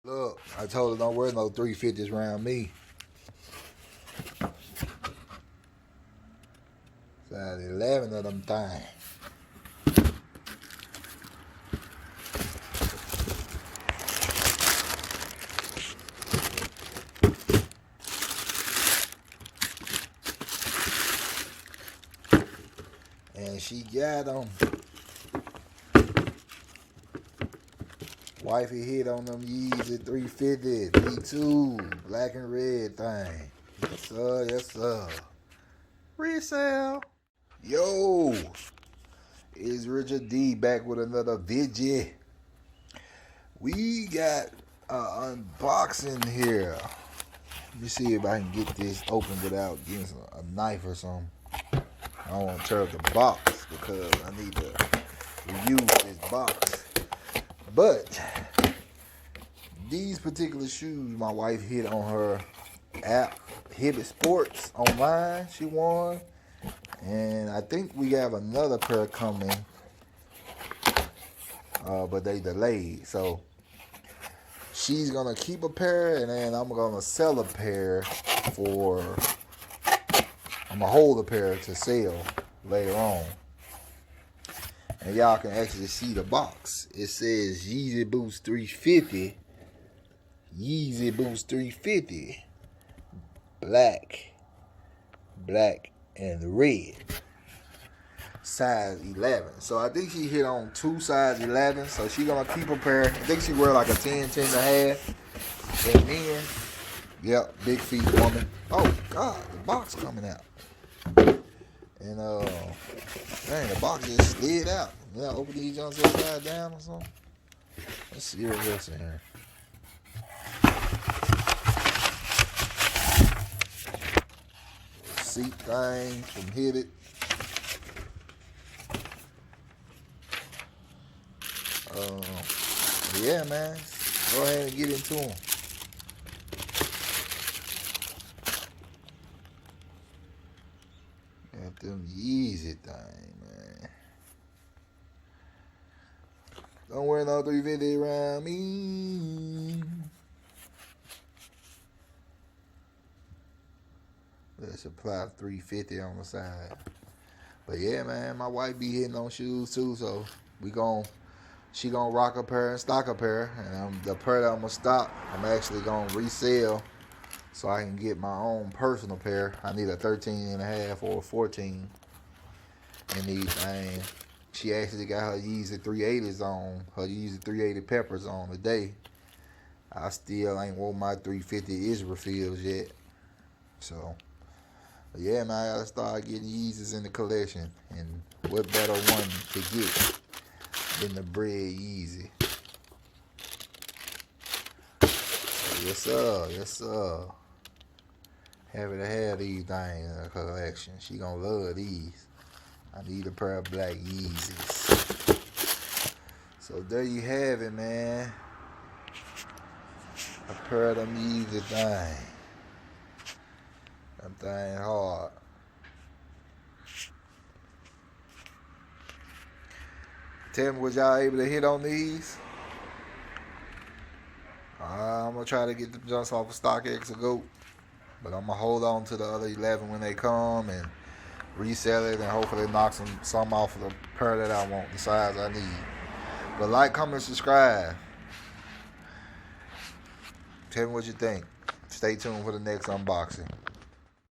Look, I told her don't wear no 350s around me. Size 11 of them things. And she got them. Wifey hit on them Yeezy 350 V2 black and red thing. Yes sir, yes sir. Resale. Yo, it's Richard D back with another video. We got an unboxing here. Let me see if I can get this open without getting a knife or something. I don't want to tear up the box because I need to reuse this box. But these particular shoes, my wife hit on her app, Hibbett Sports online. She won, and I think we have another pair coming, but they delayed. So she's gonna keep a pair, and then I'm gonna sell a pair for. I'm gonna hold a pair to sell later on. And y'all can actually see the box. It says Yeezy Boost 350. Yeezy Boost 350. Black, and red. Size 11. So I think she hit on two size 11. So she gonna keep a pair. I think she wear like a 10, 10 and a half. And then, yep, big feet woman. Oh God, the box coming out. And dang, the box just slid out. Yeah, open these joints upside down or something. Let's see what else in here. Seat thing from Hibbett. Yeah, man. Go ahead and get into them. Got them Yeezy thing, man. Don't wear no 350 around me. Let's apply 350 on the side. But yeah, man, my wife be hitting on shoes too, so she gonna rock a pair and stock a pair. And the pair that I'm gonna stock, I'm actually gonna resell so I can get my own personal pair. I need a 13 and a half or a 14 in these things. She actually got her Yeezy 380s on, her Yeezy 380 Peppers on today. I still ain't wore my 350 Israel fields yet. So, but yeah, man, I gotta start getting Yeezys in the collection. And what better one to get than the bred Yeezy? So yes, sir, yes, sir. Happy to have these things in the collection. She gonna love these. I need a pair of black Yeezys. So there you have it, man. A pair of them Yeezy things. Them thing hard. Tell me, was y'all able to hit on these? I'm gonna try to get the jumps off of StockX or Go, but I'm gonna hold on to the other 11 when they come and resell it and hopefully knock some off of the pair that I want, the size I need. But like, comment, subscribe. Tell me what you think. Stay tuned for the next unboxing.